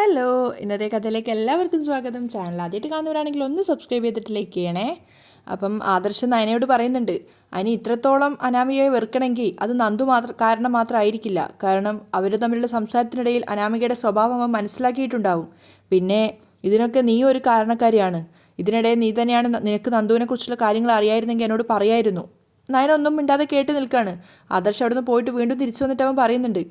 Hello, ഇന്നത്തെ കഥയിലേക്ക് എല്ലാവർക്കും സ്വാഗതം. ചാനൽ ആദ്യമായിട്ട് കാണുന്നവരാണെങ്കിൽ ഒന്ന് സബ്സ്ക്രൈബ് ചെയ്തിട്ട് ലൈക്ക് ചെയ്യണേ. അപ്പം ആദർശ് നയനയോട് പറയുന്നുണ്ട്, അനി ഇത്രത്തോളം അനാമികയെ വെറുക്കണമെങ്കിൽ അത് നന്ദു കാരണം മാത്രമായിരിക്കില്ല. കാരണം അവർ തമ്മിലുള്ള സംസാരത്തിനിടയിൽ അനാമികയുടെ സ്വഭാവം അവൻ മനസ്സിലാക്കിയിട്ടുണ്ടാവും. പിന്നെ ഇതിനൊക്കെ നീ ഒരു കാരണക്കാരിയാണ്. ഇതിനിടെ നീ തന്നെയാണ് നിനക്ക് നന്ദുവിനെക്കുറിച്ചുള്ള കാര്യങ്ങൾ അറിയായിരുന്നെങ്കിൽ എന്നോട് പറയായിരുന്നു. നയന ഒന്നും മിണ്ടാതെ കേട്ട് നിൽക്കുകയാണ്. ആദർശ് അവിടുന്ന് പോയിട്ട് വീണ്ടും തിരിച്ചു വന്നിട്ട് അവൻ പറയുന്നുണ്ട്,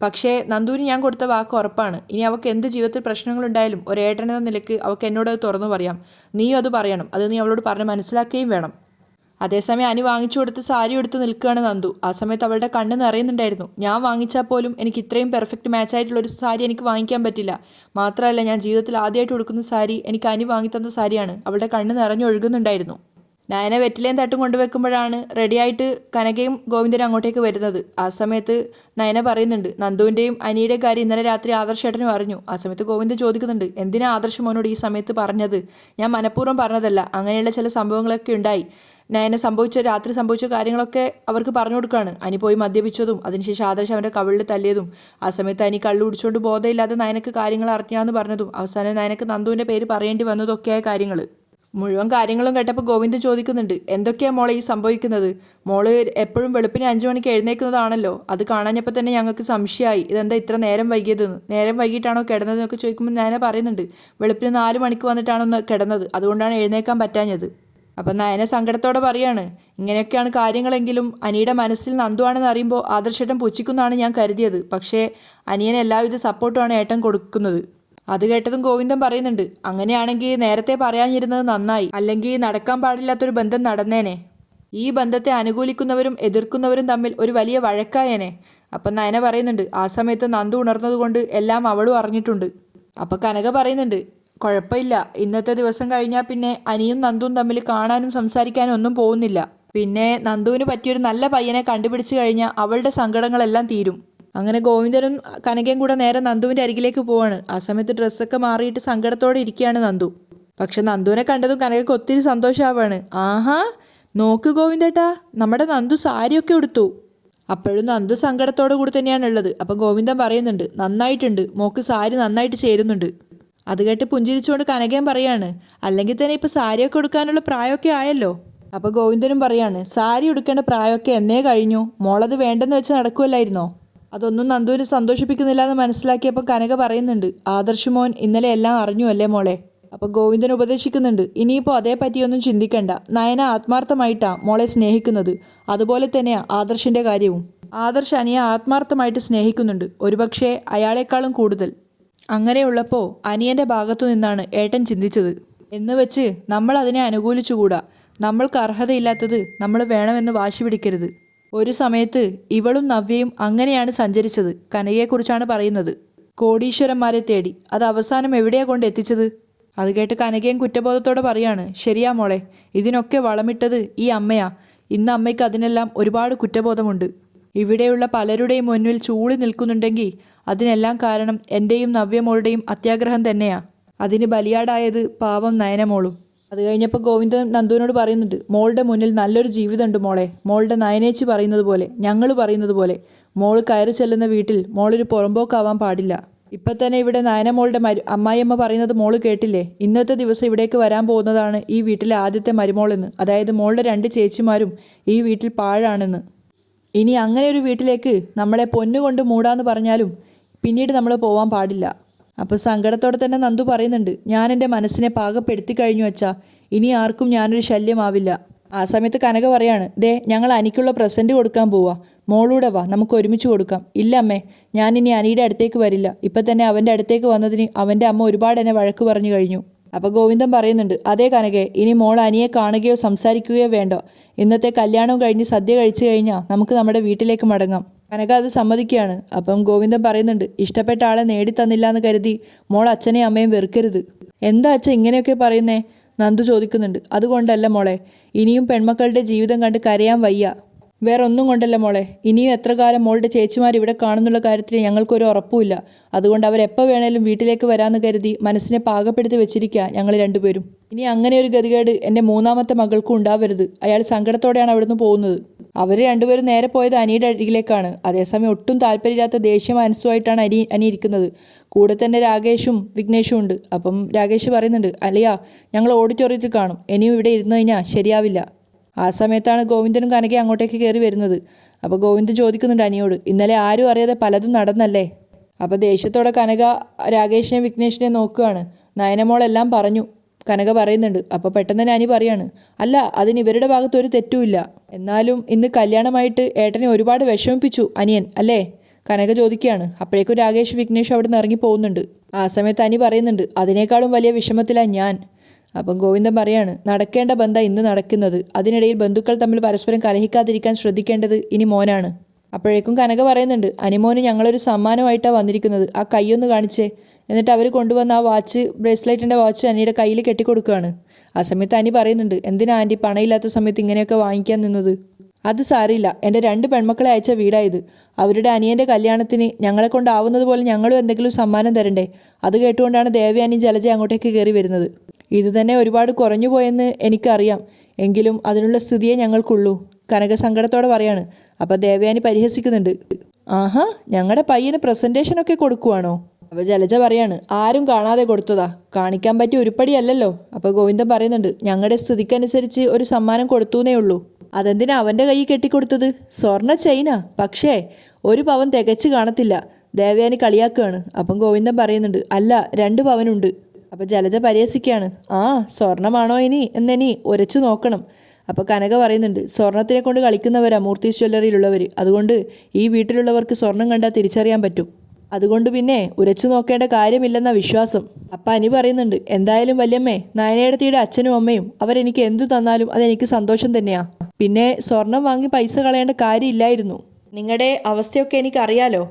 പക്ഷേ നന്ദുവിന് ഞാൻ കൊടുത്ത വാക്ക് ഉറപ്പാണ്. ഇനി അവൾക്ക് എന്ത് ജീവിതത്തിൽ പ്രശ്നങ്ങളുണ്ടായാലും ഒരേട്ടനെന്ന നിലയ്ക്ക് അവൾക്ക് എന്നോട് അത് തുറന്നു പറയാം. നീയും അത് പറയണം. അത് നീ അവളോട് പറഞ്ഞ് മനസ്സിലാക്കുകയും വേണം. അതേസമയം അനി വാങ്ങിച്ചു കൊടുത്ത് സാരി എടുത്ത് നിൽക്കുകയാണ് നന്ദു. ആ സമയത്ത് അവളുടെ കണ്ണ് നിറയുന്നുണ്ടായിരുന്നു. ഞാൻ വാങ്ങിച്ചാൽ പോലും എനിക്ക് ഇത്രയും പെർഫെക്റ്റ് മാച്ചായിട്ടുള്ളൊരു സാരി എനിക്ക് വാങ്ങിക്കാൻ പറ്റില്ല. മാത്രമല്ല, ഞാൻ ജീവിതത്തിൽ ആദ്യമായിട്ട് കൊടുക്കുന്ന സാരി എനിക്ക് അനി വാങ്ങിത്തന്ന സാരിയാണ്. അവളുടെ കണ്ണ് നിറഞ്ഞൊഴുകുന്നുണ്ടായിരുന്നു. നയന വെറ്റിലേയും തട്ടും കൊണ്ടുവെക്കുമ്പോഴാണ് റെഡിയായിട്ട് കനകയും ഗോവിന്ദനും അങ്ങോട്ടേക്ക് വരുന്നത്. ആ സമയത്ത് നയന പറയുന്നുണ്ട്, നന്ദുവിൻ്റെയും അനിയുടെയും കാര്യം ഇന്നലെ രാത്രി ആദർശേട്ടനും അറിഞ്ഞു. ആ സമയത്ത് ഗോവിന്ദൻ ചോദിക്കുന്നുണ്ട്, എന്തിനാ ആദർശ് മോനോട് ഈ സമയത്ത് പറഞ്ഞത്? ഞാൻ മനഃപൂർവ്വം പറഞ്ഞതല്ല, അങ്ങനെയുള്ള ചില സംഭവങ്ങളൊക്കെ ഉണ്ടായി. നയന രാത്രി സംഭവിച്ച കാര്യങ്ങളൊക്കെ അവർക്ക് പറഞ്ഞു കൊടുക്കുകയാണ്. അനി പോയി മദ്യപിച്ചതും അതിനുശേഷം ആദർശ് അവൻ്റെ കവിളിൽ തല്ലിയതും ആ സമയത്ത് അനി കള്ളു കുടിച്ചുകൊണ്ട് ബോധമില്ലാതെ നയനക്ക് കാര്യങ്ങൾ അറിഞ്ഞാന്ന് പറഞ്ഞതും അവസാനം നയനക്ക് നന്ദുവിൻ്റെ പേര് പറയേണ്ടി വന്നതൊക്കെയായ കാര്യങ്ങൾ. മുഴുവൻ കാര്യങ്ങളും കേട്ടപ്പോൾ ഗോവിന്ദൻ ചോദിക്കുന്നുണ്ട്, എന്തൊക്കെയാണ് മോളെ ഈ സംഭവിക്കുന്നത്? മോള് എപ്പോഴും വെളുപ്പിന് 5 മണിക്ക് എഴുന്നേൽക്കുന്നതാണല്ലോ. അത് കാണാഞ്ഞപ്പോൾ തന്നെ ഞങ്ങൾക്ക് സംശയമായി, ഇതെന്താ ഇത്ര നേരം വൈകിയതെന്ന്. നേരം വൈകിട്ടാണോ കിടന്നതെന്നൊക്കെ ചോദിക്കുമ്പോൾ നയന പറയുന്നുണ്ട്, വെളുപ്പിന് 4 മണിക്ക് വന്നിട്ടാണോ കിടന്നത്, അതുകൊണ്ടാണ് എഴുന്നേൽക്കാൻ പറ്റാഞ്ഞത്. അപ്പം നയന സങ്കടത്തോടെ പറയാണ്, ഇങ്ങനെയൊക്കെയാണ് കാര്യങ്ങളെങ്കിലും അനിയുടെ മനസ്സിൽ നന്ദുവാണെന്ന് അറിയുമ്പോൾ ആദർശേട്ടൻ പുച്ഛിക്കുന്നതാണ് ഞാൻ കരുതിയത്. പക്ഷേ അനിയന് എല്ലാവിധ സപ്പോർട്ടുമാണ് ഏട്ടൻ കൊടുക്കുന്നത്. അത് കേട്ടതും ഗോവിന്ദൻ പറയുന്നുണ്ട്, അങ്ങനെയാണെങ്കിൽ നേരത്തെ പറയാനിരുന്നത് നന്നായി. അല്ലെങ്കിൽ നടക്കാൻ പാടില്ലാത്തൊരു ബന്ധം നടന്നേനെ. ഈ ബന്ധത്തെ അനുകൂലിക്കുന്നവരും എതിർക്കുന്നവരും തമ്മിൽ ഒരു വലിയ വഴക്കായേനെ. അപ്പം നയന പറയുന്നുണ്ട്, ആ സമയത്ത് നന്ദു ഉണർന്നതുകൊണ്ട് എല്ലാം അവളും അറിഞ്ഞിട്ടുണ്ട്. അപ്പം കനക പറയുന്നുണ്ട്, കുഴപ്പമില്ല, ഇന്നത്തെ ദിവസം കഴിഞ്ഞാൽ പിന്നെ അനിയും നന്ദുവും തമ്മിൽ കാണാനും സംസാരിക്കാനും ഒന്നും പോകുന്നില്ല. പിന്നെ നന്ദുവിന് പറ്റിയൊരു നല്ല പയ്യനെ കണ്ടുപിടിച്ച് കഴിഞ്ഞാൽ അവളുടെ സങ്കടങ്ങളെല്ലാം തീരും. അങ്ങനെ ഗോവിന്ദനും കനകയും കൂടെ നേരെ നന്ദുവിൻ്റെ അരികിലേക്ക് പോവാണ്. ആ സമയത്ത് ഡ്രസ്സൊക്കെ മാറിയിട്ട് സങ്കടത്തോടെ ഇരിക്കുകയാണ് നന്ദു. പക്ഷെ നന്ദുവിനെ കണ്ടതും കനകയ്ക്ക് ഒത്തിരി സന്തോഷമാവാണ്. ആഹാ, നോക്ക് ഗോവിന്ദേട്ടാ, നമ്മുടെ നന്ദു സാരിയൊക്കെ ഉടുത്തു. അപ്പോഴും നന്ദു സങ്കടത്തോടു കൂടി തന്നെയാണ് ഉള്ളത്. അപ്പം ഗോവിന്ദൻ പറയുന്നുണ്ട്, നന്നായിട്ടുണ്ട്, മോക്ക് സാരി നന്നായിട്ട് ചേരുന്നുണ്ട്. അത് കേട്ട് പുഞ്ചിരിച്ചുകൊണ്ട് കനകയും പറയാണ്, അല്ലെങ്കിൽ തന്നെ ഇപ്പം സാരിയൊക്കെ ഉടുക്കാനുള്ള പ്രായമൊക്കെ ആയല്ലോ. അപ്പോൾ ഗോവിന്ദനും പറയാണ്, സാരി ഉടുക്കേണ്ട പ്രായമൊക്കെ എന്നേ കഴിഞ്ഞു, മോളത് വേണ്ടെന്ന് വെച്ച് നടക്കുമല്ലായിരുന്നോ? അതൊന്നും നന്ദുവിന് സന്തോഷിപ്പിക്കുന്നില്ല എന്ന് മനസ്സിലാക്കിയപ്പോൾ കനക പറയുന്നുണ്ട്, ആദർശ് മോൻ ഇന്നലെ എല്ലാം അറിഞ്ഞു അല്ലേ മോളെ? അപ്പോൾ ഗോവിന്ദൻ ഉപദേശിക്കുന്നുണ്ട്, ഇനിയിപ്പോൾ അതേ പറ്റിയൊന്നും ചിന്തിക്കണ്ട. നയന ആത്മാർത്ഥമായിട്ടാ മോളെ സ്നേഹിക്കുന്നത്. അതുപോലെ തന്നെയാ ആദർശിൻ്റെ കാര്യവും. ആദർശ് അനിയെ ആത്മാർത്ഥമായിട്ട് സ്നേഹിക്കുന്നുണ്ട്, ഒരുപക്ഷെ അയാളെക്കാളും കൂടുതൽ. അങ്ങനെയുള്ളപ്പോൾ അനിയൻ്റെ ഭാഗത്തു നിന്നാണ് ഏട്ടൻ ചിന്തിച്ചത് എന്ന് വെച്ച് നമ്മൾ അതിനെ അനുകൂലിച്ചുകൂടാ. നമ്മൾക്ക് അർഹതയില്ലാത്തത് നമ്മൾ വേണമെന്ന് വാശി പിടിക്കരുത്. ഒരു സമയത്ത് ഇവളും നവ്യയും അങ്ങനെയാണ് സഞ്ചരിച്ചത്. കനകയെക്കുറിച്ചാണ് പറയുന്നത്. കോടീശ്വരന്മാരെ തേടി, അത് അവസാനം എവിടെയാണ് കൊണ്ട് എത്തിച്ചത്? അത് കേട്ട് കനകയും കുറ്റബോധത്തോടെ പറയാണ്, ശരിയാ മോളെ, ഇതിനൊക്കെ വളമിട്ടത് ഈ അമ്മയാ. ഇന്ന് അമ്മയ്ക്ക് അതിനെല്ലാം ഒരുപാട് കുറ്റബോധമുണ്ട്. ഇവിടെയുള്ള പലരുടെയും മുന്നിൽ ചൂളി നിൽക്കുന്നുണ്ടെങ്കിൽ അതിനെല്ലാം കാരണം എൻ്റെയും നവ്യമോളുടെയും അത്യാഗ്രഹം തന്നെയാ. അതിന് ബലിയാടായത് പാവം നയനമോളും. അത് കഴിഞ്ഞപ്പോൾ ഗോവിന്ദൻ നന്ദുവിനോട് പറയുന്നുണ്ട്, മോളുടെ മുന്നിൽ നല്ലൊരു ജീവിതമുണ്ട് മോളെ. മോളുടെ നയനേച്ചി പറയുന്നത് പോലെ, ഞങ്ങൾ പറയുന്നത് പോലെ, മോൾ കയറി ചെല്ലുന്ന വീട്ടിൽ മോളൊരു പുറമ്പോക്കാവാൻ പാടില്ല. ഇപ്പം തന്നെ ഇവിടെ നയനമോളുടെ അമ്മായിയമ്മ പറയുന്നത് മോള് കേട്ടില്ലേ? ഇന്നത്തെ ദിവസം ഇവിടേക്ക് വരാൻ പോകുന്നതാണ് ഈ വീട്ടിലെ ആദ്യത്തെ മരുമോളെന്ന്. അതായത് മോളുടെ 2 ചേച്ചിമാരും ഈ വീട്ടിൽ പാഴാണെന്ന്. ഇനി അങ്ങനെ ഒരു വീട്ടിലേക്ക് നമ്മളെ പൊന്നുകൊണ്ട് മൂടാന്ന് പറഞ്ഞാലും പിന്നീട് നമ്മൾ പോവാൻ പാടില്ല. അപ്പോൾ സങ്കടത്തോടെ തന്നെ നന്ദു പറയുന്നുണ്ട്, ഞാൻ എൻ്റെ മനസ്സിനെ പാകപ്പെടുത്തി കഴിഞ്ഞു വച്ചാ ഇനി ആർക്കും ഞാനൊരു ശല്യമാവില്ല. ആ സമയത്ത് കനക പറയാണ്, ദേ ഞങ്ങൾ അനിക്കുള്ള പ്രസൻറ്റ് കൊടുക്കാൻ പോവാ, മോളൂടെ വാ, നമുക്ക് ഒരുമിച്ച് കൊടുക്കാം. ഇല്ല അമ്മേ, ഞാനിനി അനിയുടെ അടുത്തേക്ക് വരില്ല. ഇപ്പം തന്നെ അവൻ്റെ അടുത്തേക്ക് വന്നതിന് അവൻ്റെ അമ്മ ഒരുപാട് എന്നെ വഴക്ക് പറഞ്ഞു കഴിഞ്ഞു. അപ്പോൾ ഗോവിന്ദൻ പറയുന്നുണ്ട്, അതേ കനകെ, ഇനി മോൾ അനിയെ കാണുകയോ സംസാരിക്കുകയോ വേണ്ട. ഇന്നത്തെ കല്യാണം കഴിഞ്ഞ് സദ്യ കഴിച്ചു കഴിഞ്ഞാൽ നമുക്ക് നമ്മുടെ വീട്ടിലേക്ക് മടങ്ങാം. കനക അത് സമ്മതിക്കുകയാണ്. അപ്പം ഗോവിന്ദൻ പറയുന്നുണ്ട്, ഇഷ്ടപ്പെട്ട ആളെ നേടിത്തന്നില്ല എന്ന് കരുതി മോൾ അച്ഛനെയും അമ്മയും വെറുക്കരുത്. എന്താ അച്ഛൻ ഇങ്ങനെയൊക്കെ പറയുന്നേ? നന്ദു ചോദിക്കുന്നുണ്ട്. അതുകൊണ്ടല്ല മോളെ, ഇനിയും പെൺമക്കളുടെ ജീവിതം കണ്ട് കരയാൻ വയ്യ. വേറെ ഒന്നും കൊണ്ടല്ല മോളെ, ഇനിയും എത്ര കാലം മോളുടെ ചേച്ചിമാർ ഇവിടെ കാണുന്നുള്ള കാര്യത്തിൽ ഞങ്ങൾക്കൊരു ഉറപ്പുമില്ല. അതുകൊണ്ട് അവരെപ്പോൾ വേണേലും വീട്ടിലേക്ക് വരാമെന്ന് കരുതി മനസ്സിനെ പാകപ്പെടുത്തി വെച്ചിരിക്കുക ഞങ്ങൾ രണ്ടുപേരും. ഇനി അങ്ങനെ ഒരു ഗതികേട് എൻ്റെ 3ാമത്തെ മകൾക്കും ഉണ്ടാവരുത്. അയാൾ സങ്കടത്തോടെയാണ് അവിടുന്ന് പോകുന്നത്. അവർ രണ്ടുപേരും നേരെ പോയത് അനിയുടെ അരികിലേക്കാണ്. അതേസമയം ഒട്ടും താല്പര്യമില്ലാത്ത ദേഷ്യ മനസ്സുമായിട്ടാണ് അനി ഇരിക്കുന്നത്. കൂടെ തന്നെ രാകേഷും വിഘ്നേഷും ഉണ്ട്. അപ്പം രാകേഷ് പറയുന്നുണ്ട്, അല്ലയാ ഞങ്ങൾ ഓഡിറ്റോറിയത്തിൽ കാണും, ഇനിയും ഇവിടെ ഇരുന്ന് കഴിഞ്ഞാൽ ശരിയാവില്ല. ആ സമയത്താണ് ഗോവിന്ദനും കനകയും അങ്ങോട്ടേക്ക് കയറി വരുന്നത്. അപ്പോൾ ഗോവിന്ദൻ ചോദിക്കുന്നുണ്ട് അനിയോട്, ഇന്നലെ ആരും അറിയാതെ പലതും നടന്നല്ലേ? അപ്പോൾ ദേഷ്യത്തോടെ കനക രാകേഷിനെയും വിഘ്നേഷിനെയും നോക്കുകയാണ്. നയനമോളെല്ലാം പറഞ്ഞു കനക പറയുന്നുണ്ട്. അപ്പോൾ പെട്ടെന്ന് തന്നെ അനി പറയാണ്, അല്ല അതിന് ഇവരുടെ ഭാഗത്ത് ഒരു തെറ്റുമില്ല. എന്നാലും ഇന്ന് കല്യാണമായിട്ട് ഏട്ടനെ ഒരുപാട് വിഷമിപ്പിച്ചു അനിയൻ അല്ലേ? കനക ചോദിക്കുകയാണ്. അപ്പോഴേക്കും രാകേഷ് വിഘ്നേഷും അവിടെ നിന്ന് ഇറങ്ങി പോകുന്നുണ്ട്. ആ സമയത്ത് അനി പറയുന്നുണ്ട്, അതിനേക്കാളും വലിയ വിഷമത്തിലാണ് ഞാൻ. അപ്പം ഗോവിന്ദൻ പറയാണ്, നടക്കേണ്ട ബന്ധം ഇന്ന് നടക്കുന്നത്. അതിനിടയിൽ ബന്ധുക്കൾ തമ്മിൽ പരസ്പരം കലഹിക്കാതിരിക്കാൻ ശ്രദ്ധിക്കേണ്ടത് ഇനി മോനാണ്. അപ്പോഴേക്കും കനക പറയുന്നുണ്ട്, അനിമോന് ഞങ്ങളൊരു സമ്മാനമായിട്ടാണ് വന്നിരിക്കുന്നത്, ആ കൈയൊന്ന് കാണിച്ചേ. എന്നിട്ട് അവർ കൊണ്ടുവന്ന ആ വാച്ച്, ബ്രേസ്ലെറ്റിൻ്റെ വാച്ച് അനിയുടെ കയ്യിൽ കെട്ടിക്കൊടുക്കുകയാണ്. ആ സമയത്ത് അനി പറയുന്നുണ്ട്, എന്തിനാ ആൻറ്റി പണയില്ലാത്ത സമയത്ത് ഇങ്ങനെയൊക്കെ വാങ്ങിക്കാൻ നിന്നത്? അത് സാരില്ല, എൻ്റെ 2 പെൺമക്കളെ അയച്ച വീടായത്. അവരുടെ അനിയൻ്റെ കല്യാണത്തിന് ഞങ്ങളെ കൊണ്ടാവുന്നത് പോലെ ഞങ്ങളും എന്തെങ്കിലും സമ്മാനം തരണ്ടേ? അത് കേട്ടുകൊണ്ടാണ് ദേവയാനിയും ജലജ അങ്ങോട്ടേക്ക് കയറി വരുന്നത്. ഇത് തന്നെ ഒരുപാട് കുറഞ്ഞു പോയെന്ന് എനിക്കറിയാം, എങ്കിലും അതിനുള്ള സ്ഥിതിയെ ഞങ്ങൾക്കുള്ളൂ. കനക സങ്കടത്തോടെ പറയാണ്. അപ്പോൾ ദേവയാനി പരിഹസിക്കുന്നുണ്ട്, ആഹാ ഞങ്ങളുടെ പയ്യന് പ്രസൻറ്റേഷനൊക്കെ കൊടുക്കുവാണോ? അപ്പോൾ ജലജ പറയാണ്, ആരും കാണാതെ കൊടുത്തതാ, കാണിക്കാൻ പറ്റിയ ഉരുപ്പടിയല്ലല്ലോ. അപ്പോൾ ഗോവിന്ദൻ പറയുന്നുണ്ട്, ഞങ്ങളുടെ സ്ഥിതിക്കനുസരിച്ച് ഒരു സമ്മാനം കൊടുത്തൂന്നേ ഉള്ളൂ. അതെന്തിനാ അവൻ്റെ കയ്യിൽ കെട്ടിക്കൊടുത്തത്? സ്വർണ്ണ ചെയിനാ, പക്ഷേ 1 പവൻ തികച്ച് കാണത്തില്ല. ദേവയാനി കളിയാക്കുകയാണ്. അപ്പം ഗോവിന്ദൻ പറയുന്നുണ്ട്, അല്ല 2 പവനുണ്ട്. അപ്പോൾ ജലജ പരിഹസിക്കുകയാണ്, ആ സ്വർണ്ണമാണോ ഇനി എന്നെനി ഉരച്ചു നോക്കണം. അപ്പോൾ കനക പറയുന്നുണ്ട്, സ്വർണ്ണത്തിനെ കൊണ്ട് കളിക്കുന്നവരാ മൂർത്തീസ് ജ്വല്ലറിയിലുള്ളവർ, അതുകൊണ്ട് ഈ വീട്ടിലുള്ളവർക്ക് സ്വർണം കണ്ടാൽ തിരിച്ചറിയാൻ പറ്റും. അതുകൊണ്ട് പിന്നെ ഉരച്ചു നോക്കേണ്ട കാര്യമില്ലെന്ന വിശ്വാസം. അപ്പം അനി പറയുന്നുണ്ട്, എന്തായാലും വല്യമ്മേ, നയനേടത്തിയുടെ അച്ഛനും അമ്മയും അവരെനിക്ക് എന്തു തന്നാലും അതെനിക്ക് സന്തോഷം തന്നെയാ. പിന്നെ സ്വർണം വാങ്ങി പൈസ കളയേണ്ട കാര്യമില്ലായിരുന്നു. നിങ്ങളുടെ അവസ്ഥയൊക്കെ എനിക്കറിയാലോ.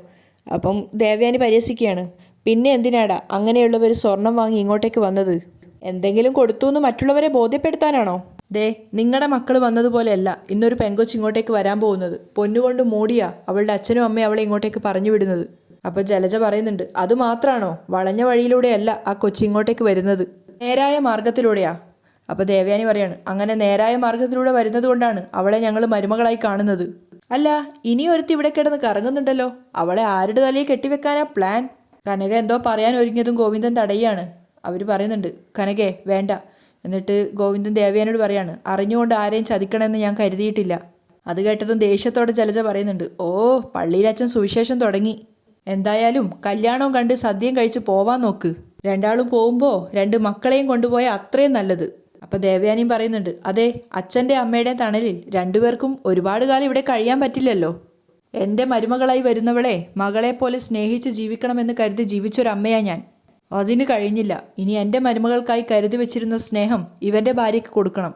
അപ്പം ദേവയാനി പരിഹസിക്കുകയാണ്, പിന്നെ എന്തിനാടാ അങ്ങനെയുള്ളവർ സ്വർണം വാങ്ങി ഇങ്ങോട്ടേക്ക് വന്നത്? എന്തെങ്കിലും കൊടുത്തു എന്ന് മറ്റുള്ളവരെ ബോധ്യപ്പെടുത്താനാണോ? നിങ്ങളുടെ മക്കൾ വന്നതുപോലെയല്ല ഇന്നൊരു പെങ്കൊച്ച് ഇങ്ങോട്ടേക്ക് വരാൻ പോകുന്നത്. പൊന്നുകൊണ്ട് മൂടിയാ അവളുടെ അച്ഛനും അമ്മയും അവളെ ഇങ്ങോട്ടേക്ക് പറഞ്ഞു വിടുന്നത്. അപ്പോൾ ജലജ പറയുന്നുണ്ട്, അത് മാത്രമാണോ? വളഞ്ഞ വഴിയിലൂടെയല്ല ആ കൊച്ചി ഇങ്ങോട്ടേക്ക് വരുന്നത്, നേരായ മാർഗത്തിലൂടെയാ. അപ്പോൾ ദേവയാനി പറയാണ്, അങ്ങനെ നേരായ മാർഗത്തിലൂടെ വരുന്നത് കൊണ്ടാണ് അവളെ ഞങ്ങൾ മരുമകളായി കാണുന്നത്. അല്ല ഇനി ഒരുത്തി ഇവിടെ കിടന്ന് കറങ്ങുന്നുണ്ടല്ലോ, അവളെ ആരുടെ തലയിൽ കെട്ടിവെക്കാനാ പ്ലാൻ? കനക എന്തോ പറയാൻ ഒരുങ്ങിയതും ഗോവിന്ദൻ തടയുകയാണ്. അവർ പറയുന്നുണ്ട്, കനകേ വേണ്ട. എന്നിട്ട് ഗോവിന്ദൻ ദേവയാനോട് പറയാണ്, അറിഞ്ഞുകൊണ്ട് ആരെയും ചതിക്കണമെന്ന് ഞാൻ കരുതിയിട്ടില്ല. അത് കേട്ടതും ദേഷ്യത്തോടെ ജലജ പറയുന്നുണ്ട്, ഓ പള്ളിയിലച്ഛൻ സുവിശേഷം തുടങ്ങി. എന്തായാലും കല്യാണവും കണ്ട് സദ്യയും കഴിച്ച് പോവാൻ നോക്ക്. 2 ആളും പോകുമ്പോൾ 2 മക്കളെയും കൊണ്ടുപോയാൽ അത്രയും നല്ലത്. അപ്പോൾ ദേവയാനിയും പറയുന്നുണ്ട്, അതെ അച്ഛൻ്റെ അമ്മയുടെയും തണലിൽ 2 പേർക്കും ഒരുപാട് കാലം ഇവിടെ കഴിയാൻ പറ്റില്ലല്ലോ. എൻ്റെ മരുമകളായി വരുന്നവളെ മകളെപ്പോലെ സ്നേഹിച്ച് ജീവിക്കണമെന്ന് കരുതി ജീവിച്ചൊരമ്മയാ ഞാൻ. അതിന് കഴിഞ്ഞില്ല. ഇനി എൻ്റെ മരുമകൾക്കായി കരുതി വെച്ചിരുന്ന സ്നേഹം ഇവൻ്റെ ഭാര്യയ്ക്ക് കൊടുക്കണം.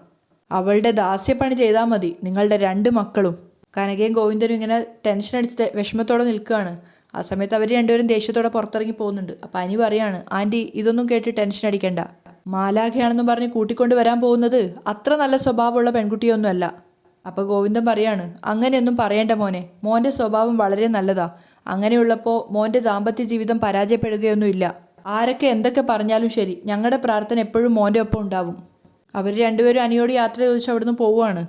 അവളുടെ ദാസ്യപ്പണി ചെയ്താൽ മതി നിങ്ങളുടെ 2 മക്കളും. കനകയും ഗോവിന്ദനും ഇങ്ങനെ ടെൻഷൻ അടിച്ച് വിഷമത്തോടെ നിൽക്കുകയാണ്. ആ സമയത്ത് അവർ 2 പേരും ദേഷ്യത്തോടെ പുറത്തിറങ്ങി പോകുന്നുണ്ട്. അപ്പം അനി പറയാണ്, ആൻറ്റി ഇതൊന്നും കേട്ട് ടെൻഷൻ അടിക്കണ്ട. മാലാഖയാണെന്നും പറഞ്ഞ് കൂട്ടിക്കൊണ്ട് വരാൻ പോകുന്നത് അത്ര നല്ല സ്വഭാവമുള്ള പെൺകുട്ടിയൊന്നുമല്ല. അപ്പോൾ ഗോവിന്ദൻ പറയാണ്, അങ്ങനെയൊന്നും പറയേണ്ട മോനെ, മോൻ്റെ സ്വഭാവം വളരെ നല്ലതാ. അങ്ങനെയുള്ളപ്പോൾ മോൻ്റെ ദാമ്പത്യ ജീവിതം പരാജയപ്പെടുകയൊന്നുമില്ല. ആരൊക്കെ എന്തൊക്കെ പറഞ്ഞാലും ശരി, ഞങ്ങളുടെ പ്രാർത്ഥന എപ്പോഴും മോൻ്റെ ഒപ്പം ഉണ്ടാവും. അവർ 2 പേരും അനിയോട് യാത്ര ചോദിച്ച് അവിടുന്ന് പോവുകയാണ്.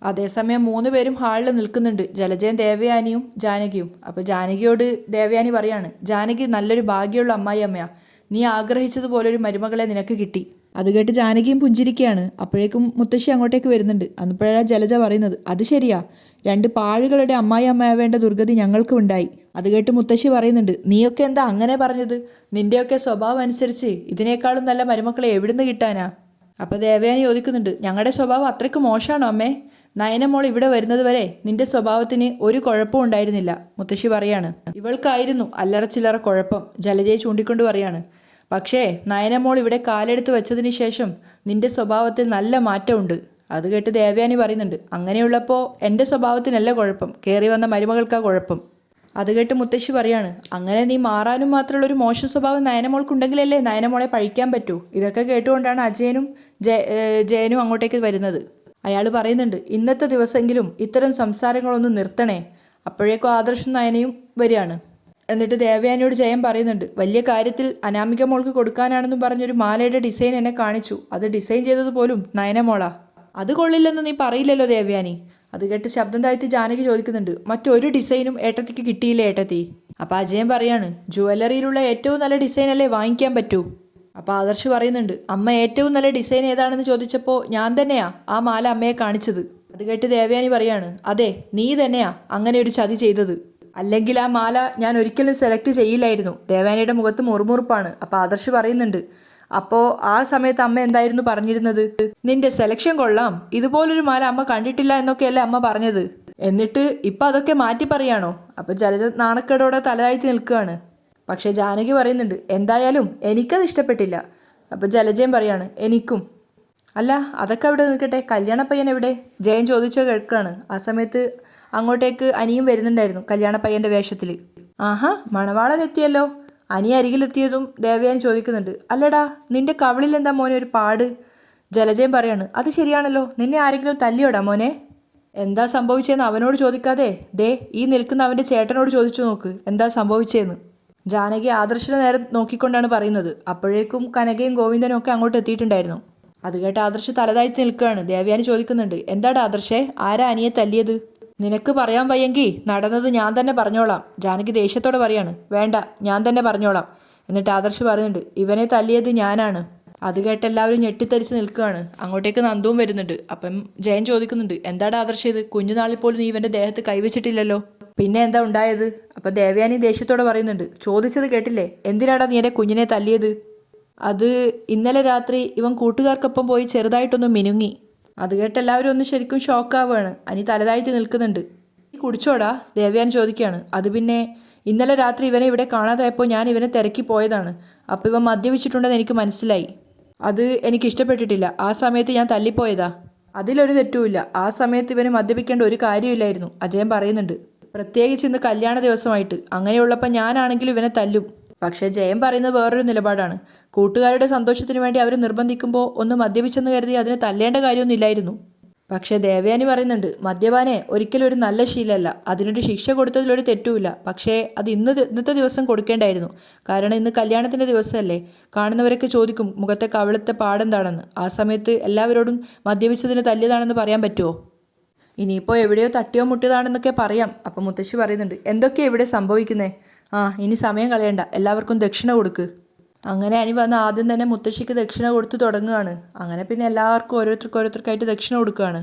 അതേസമയം 3 പേരും ഹാളിൽ നിൽക്കുന്നുണ്ട്, ജലജയും ദേവയാനിയും ജാനകിയും. അപ്പോൾ ജാനകിയോട് ദേവയാനി പറയാണ്, ജാനകി നല്ലൊരു ഭാഗ്യമുള്ള അമ്മായി അമ്മയാ, നീ ആഗ്രഹിച്ചതുപോലൊരു മരുമകളെ നിനക്ക് കിട്ടി. അത് കേട്ട് ജാനകിയും പുഞ്ചിരിക്കുകയാണ്. അപ്പോഴേക്കും മുത്തശ്ശി അങ്ങോട്ടേക്ക് വരുന്നുണ്ട്. അന്നപ്പോഴാണ് ജലജ പറയുന്നത്, അത് ശരിയാ, 2 പാഴുകളുടെ അമ്മായി അമ്മയാവേണ്ട ദുർഗതി ഞങ്ങൾക്കും ഉണ്ടായി. അത് കേട്ട് മുത്തശ്ശി പറയുന്നുണ്ട്, നീയൊക്കെ എന്താ അങ്ങനെ പറഞ്ഞത്? നിൻ്റെയൊക്കെ സ്വഭാവം അനുസരിച്ച് ഇതിനേക്കാളും നല്ല മരുമക്കളെ എവിടുന്ന് കിട്ടാനാ? അപ്പോൾ ദേവയാനി ചോദിക്കുന്നുണ്ട്, ഞങ്ങളുടെ സ്വഭാവം അത്രയ്ക്ക് മോശമാണോ അമ്മേ? നയനമോൾ ഇവിടെ വരുന്നത് വരെ നിന്റെ സ്വഭാവത്തിന് ഒരു കുഴപ്പവും ഉണ്ടായിരുന്നില്ല. മുത്തശ്ശി പറയാണ്, ഇവൾക്കായിരുന്നു അല്ലറ ചില്ലറ കുഴപ്പം. ജലജയെ ചൂണ്ടിക്കൊണ്ട് പറയാണ്, പക്ഷേ നയനമോൾ ഇവിടെ കാലെടുത്ത് വെച്ചതിന് ശേഷം നിന്റെ സ്വഭാവത്തിൽ നല്ല മാറ്റമുണ്ട്. അത് കേട്ട് ദേവയാനി പറയുന്നുണ്ട്, അങ്ങനെയുള്ളപ്പോൾ എൻ്റെ സ്വഭാവത്തിനല്ല കുഴപ്പം, കയറി വന്ന മരുമകൾക്കാ കുഴപ്പം. അത് കേട്ട് മുത്തശ്ശി പറയാണ്, അങ്ങനെ നീ മാറാനും മാത്രമുള്ളൊരു മോശ സ്വഭാവം നയനമോൾക്കുണ്ടെങ്കിലല്ലേ നയനമോളെ പഴിക്കാൻ പറ്റൂ. ഇതൊക്കെ കേട്ടുകൊണ്ടാണ് അജയനും ജയനും അങ്ങോട്ടേക്ക് വരുന്നത്. അയാൾ പറയുന്നുണ്ട്, ഇന്നത്തെ ദിവസമെങ്കിലും ഇത്തരം സംസാരങ്ങളൊന്നും നിർത്തണേ. അപ്പോഴേക്കും ആദർശും നയനയും വരികയാണ്. എന്നിട്ട് ദേവയാനിയോട് ജയൻ പറയുന്നുണ്ട്, വലിയ കാര്യത്തിൽ അനാമിക മോൾക്ക് കൊടുക്കാനാണെന്നും പറഞ്ഞൊരു മാലയുടെ ഡിസൈൻ എന്നെ കാണിച്ചു. അത് ഡിസൈൻ ചെയ്തത് പോലും നയനമോളാ. അത് കൊള്ളില്ലെന്ന് നീ പറയില്ലല്ലോ ദേവയാനി. അത് കേട്ട് ശബ്ദം താഴ്ത്തി ജാനകി ചോദിക്കുന്നുണ്ട്, മറ്റൊരു ഡിസൈനും ഏട്ടത്തിക്ക് കിട്ടിയില്ലേ ഏട്ടത്തി? അപ്പോൾ അജയൻ പറയാണ്, ജുവല്ലറിയിലുള്ള ഏറ്റവും നല്ല ഡിസൈനല്ലേ വാങ്ങിക്കാൻ പറ്റൂ. അപ്പോൾ ആദർശ് പറയുന്നുണ്ട്, അമ്മ ഏറ്റവും നല്ല ഡിസൈൻ ഏതാണെന്ന് ചോദിച്ചപ്പോൾ ഞാൻ തന്നെയാ ആ മാല അമ്മയെ കാണിച്ചത്. അത് കേട്ട് ദേവയാനി പറയാണ്, അതെ നീ തന്നെയാ അങ്ങനെ ഒരു ചതി ചെയ്തത്. അല്ലെങ്കിൽ ആ മാല ഞാൻ ഒരിക്കലും സെലക്ട് ചെയ്യില്ലായിരുന്നു. ദേവയാനിയുടെ മുഖത്ത് മുറുമുറുപ്പാണ്. അപ്പോൾ ആദർശ് പറയുന്നുണ്ട്, അപ്പോൾ ആ സമയത്ത് അമ്മ എന്തായിരുന്നു പറഞ്ഞിരുന്നത്? നിന്റെ സെലക്ഷൻ കൊള്ളാം, ഇതുപോലൊരു മാല അമ്മ കണ്ടിട്ടില്ല എന്നൊക്കെയല്ലേ അമ്മ പറഞ്ഞത്. എന്നിട്ട് ഇപ്പം അതൊക്കെ മാറ്റി പറയാണോ? അപ്പോൾ ജലജ നാണക്കേടോടെ തലതാഴ്ത്തി നിൽക്കുകയാണ്. പക്ഷേ ജാനകി പറയുന്നുണ്ട്, എന്തായാലും എനിക്കത് ഇഷ്ടപ്പെട്ടില്ല. അപ്പോൾ ജലജയും പറയാണ്, എനിക്കും. അല്ല അതൊക്കെ അവിടെ നിൽക്കട്ടെ, കല്യാണപ്പയ്യൻ എവിടെ? ജയൻ ചോദിച്ചോ കേൾക്കുകയാണ്. ആ സമയത്ത് അങ്ങോട്ടേക്ക് അനിയും വരുന്നുണ്ടായിരുന്നു കല്യാണപ്പയ്യൻ്റെ വേഷത്തിൽ. ആഹാ, മണവാളൻ എത്തിയല്ലോ. അനി അരികിലെത്തിയതും ദേവയാനി ചോദിക്കുന്നുണ്ട്, അല്ലടാ നിന്റെ കവിളിൽ എന്താ മോനെ ഒരു പാട്? ജലജയം പറയാണ്, അത് ശരിയാണല്ലോ, നിന്നെ ആരെങ്കിലും തല്ലിയോടാ മോനെ? എന്താ സംഭവിച്ചതെന്ന് അവനോട് ചോദിക്കാതെ ദേ ഈ നിൽക്കുന്ന അവൻ്റെ ചേട്ടനോട് ചോദിച്ചു നോക്ക് എന്താ സംഭവിച്ചതെന്ന്. ജാനകി ആദർശിനെ നേരെ നോക്കിക്കൊണ്ടാണ് പറയുന്നത്. അപ്പോഴേക്കും കനകയും ഗോവിന്ദനും ഒക്കെ അങ്ങോട്ട് എത്തിയിട്ടുണ്ടായിരുന്നു. അത് കേട്ട് ആദർശ് തലതാഴ്ത്തി നിൽക്കുകയാണ്. ദേവയാനി ചോദിക്കുന്നുണ്ട്, എന്താടാ ആദർശേ, ആരാ അനിയെ തല്ലിയത്? നിനക്ക് പറയാൻ വയ്യെങ്കിൽ നടന്നത് ഞാൻ തന്നെ പറഞ്ഞോളാം. ജാനകി ദേഷ്യത്തോടെ പറയാണ്, വേണ്ട ഞാൻ തന്നെ പറഞ്ഞോളാം. എന്നിട്ട് ആദർശ് പറയുന്നുണ്ട്, ഇവനെ തല്ലിയത് ഞാനാണ്. അത് കേട്ട് എല്ലാവരും ഞെട്ടിത്തരിച്ച് നിൽക്കുകയാണ്. അങ്ങോട്ടേക്ക് നന്ദുവും വരുന്നുണ്ട്. അപ്പം ജയൻ ചോദിക്കുന്നുണ്ട്, എന്താടാ ആദർശ് ഇത്? കുഞ്ഞുനാളിൽ പോലും നീ ഇവൻ്റെ ദേഹത്ത് കൈവച്ചിട്ടില്ലല്ലോ, പിന്നെ എന്താ ഉണ്ടായത്? അപ്പം ദേവയാനി ദേഷ്യത്തോടെ പറയുന്നുണ്ട്, ചോദിച്ചത് കേട്ടില്ലേ, എന്തിനാടാ നീ എൻ്റെ കുഞ്ഞിനെ തല്ലിയത്? അത് ഇന്നലെ രാത്രി ഇവൻ കൂട്ടുകാർക്കൊപ്പം പോയി ചെറുതായിട്ടൊന്ന് മിനുങ്ങി. അത് കേട്ട് എല്ലാവരും ഒന്ന് ശരിക്കും ഷോക്കാവുകയാണ്. അനി തലതായിട്ട് നിൽക്കുന്നുണ്ട്. കുടിച്ചോടാ? ദേവയാനി ചോദിക്കുകയാണ്. അത് പിന്നെ ഇന്നലെ രാത്രി ഇവനെ ഇവിടെ കാണാതായപ്പോൾ ഞാൻ ഇവനെ തിരക്കി പോയതാണ്. അപ്പോൾ ഇവൻ മദ്യപിച്ചിട്ടുണ്ടെന്ന് എനിക്ക് മനസ്സിലായി. അത് എനിക്ക് ഇഷ്ടപ്പെട്ടിട്ടില്ല. ആ സമയത്ത് ഞാൻ തല്ലിപ്പോയതാ. അതിലൊരു തെറ്റുമില്ല. ആ സമയത്ത് ഇവന് മദ്യപിക്കേണ്ട ഒരു കാര്യമില്ലായിരുന്നു. അജയൻ പറയുന്നുണ്ട്. പ്രത്യേകിച്ച് ഇന്ന് കല്യാണ ദിവസമായിട്ട്. അങ്ങനെയുള്ളപ്പോൾ ഞാനാണെങ്കിലും ഇവനെ തല്ലും. പക്ഷേ ജയൻ പറയുന്നത് വേറൊരു നിലപാടാണ്. കൂട്ടുകാരുടെ സന്തോഷത്തിന് വേണ്ടി അവർ നിർബന്ധിക്കുമ്പോൾ ഒന്ന് മദ്യപിച്ചെന്ന് കരുതി അതിന് തല്ലേണ്ട കാര്യമൊന്നുമില്ലായിരുന്നു. പക്ഷേ ദേവയാനി പറയുന്നുണ്ട്, മദ്യപാനെ ഒരിക്കലും ഒരു നല്ല ശീലമല്ല. അതിനൊരു ശിക്ഷ കൊടുത്തതിലൊരു തെറ്റുമില്ല. പക്ഷേ അത് ഇന്നത്തെ ദിവസം കൊടുക്കേണ്ടായിരുന്നു. കാരണം ഇന്ന് കല്യാണത്തിൻ്റെ ദിവസമല്ലേ. കാണുന്നവരൊക്കെ ചോദിക്കും മുഖത്തെ കവിളത്തെ പാടെന്താണെന്ന്. ആ സമയത്ത് എല്ലാവരോടും മദ്യപിച്ചതിന് തല്ലിയതാണെന്ന് പറയാൻ പറ്റുമോ? ഇനിയിപ്പോൾ എവിടെയോ തട്ടിയോ മുട്ടിയതാണെന്നൊക്കെ പറയാം. അപ്പം മുത്തശ്ശി പറയുന്നുണ്ട്, എന്തൊക്കെയാണ് ഇവിടെ സംഭവിക്കുന്നേ? ഇനി സമയം കളയണ്ട, എല്ലാവർക്കും ദക്ഷിണ കൊടുക്ക്. അങ്ങനെ അനി വന്ന് ആദ്യം തന്നെ മുത്തശ്ശിക്ക് ദക്ഷിണ കൊടുത്ത് തുടങ്ങുകയാണ്. അങ്ങനെ പിന്നെ എല്ലാവർക്കും ഓരോരുത്തർക്കായിട്ട് ദക്ഷിണ കൊടുക്കുകയാണ്.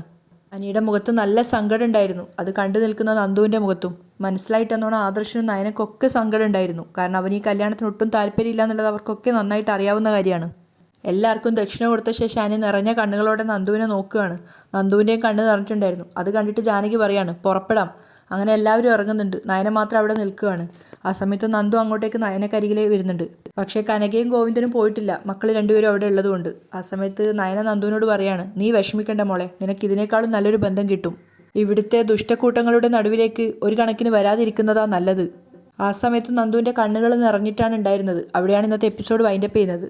അനിയുടെ മുഖത്ത് നല്ല സങ്കടം ഉണ്ടായിരുന്നു. അത് കണ്ടു നിൽക്കുന്ന നന്ദുവിൻ്റെ മുഖത്തും. മനസ്സിലായിട്ടെന്നോണം ആദർശനും നയനക്കൊക്കെ സങ്കടം ഉണ്ടായിരുന്നു. കാരണം അവന് ഈ കല്യാണത്തിന് ഒട്ടും താല്പര്യമില്ല എന്നുള്ളത് അവർക്കൊക്കെ നന്നായിട്ട് അറിയാവുന്ന കാര്യമാണ്. എല്ലാവർക്കും ദക്ഷിണ കൊടുത്ത ശേഷം അനി നിറഞ്ഞ കണ്ണുകളോടെ നന്ദുവിനെ നോക്കുകയാണ്. നന്ദുവിൻ്റെയും കണ്ണ് നിറഞ്ഞിട്ടുണ്ടായിരുന്നു. അത് കണ്ടിട്ട് ജാനകി പറയാണ്, പുറപ്പെടാം. അങ്ങനെ എല്ലാവരും ഇറങ്ങുന്നുണ്ട്. നയന മാത്രം അവിടെ നിൽക്കുകയാണ്. ആ സമയത്ത് നന്ദു അങ്ങോട്ടേക്ക് നയനക്കരികിലേ വരുന്നുണ്ട്. പക്ഷേ കനകയും ഗോവിന്ദനും പോയിട്ടില്ല, മക്കൾ രണ്ടുപേരും അവിടെ ഉള്ളതുകൊണ്ട്. ആ സമയത്ത് നയന നന്ദുവിനോട് പറയാണ്, നീ വിഷമിക്കണ്ട മോളെ, നിനക്ക് ഇതിനേക്കാളും നല്ലൊരു ബന്ധം കിട്ടും. ഇവിടുത്തെ ദുഷ്ടക്കൂട്ടങ്ങളുടെ നടുവിലേക്ക് ഒരു കണക്കിന് വരാതിരിക്കുന്നതാ നല്ലത്. ആ സമയത്ത് നന്ദുവിൻ്റെ കണ്ണുകൾ നിറഞ്ഞിട്ടാണ് ഉണ്ടായിരുന്നത്. അവിടെയാണ് ഇന്നത്തെ എപ്പിസോഡ് വൈൻഡപ്പ് ചെയ്യുന്നത്.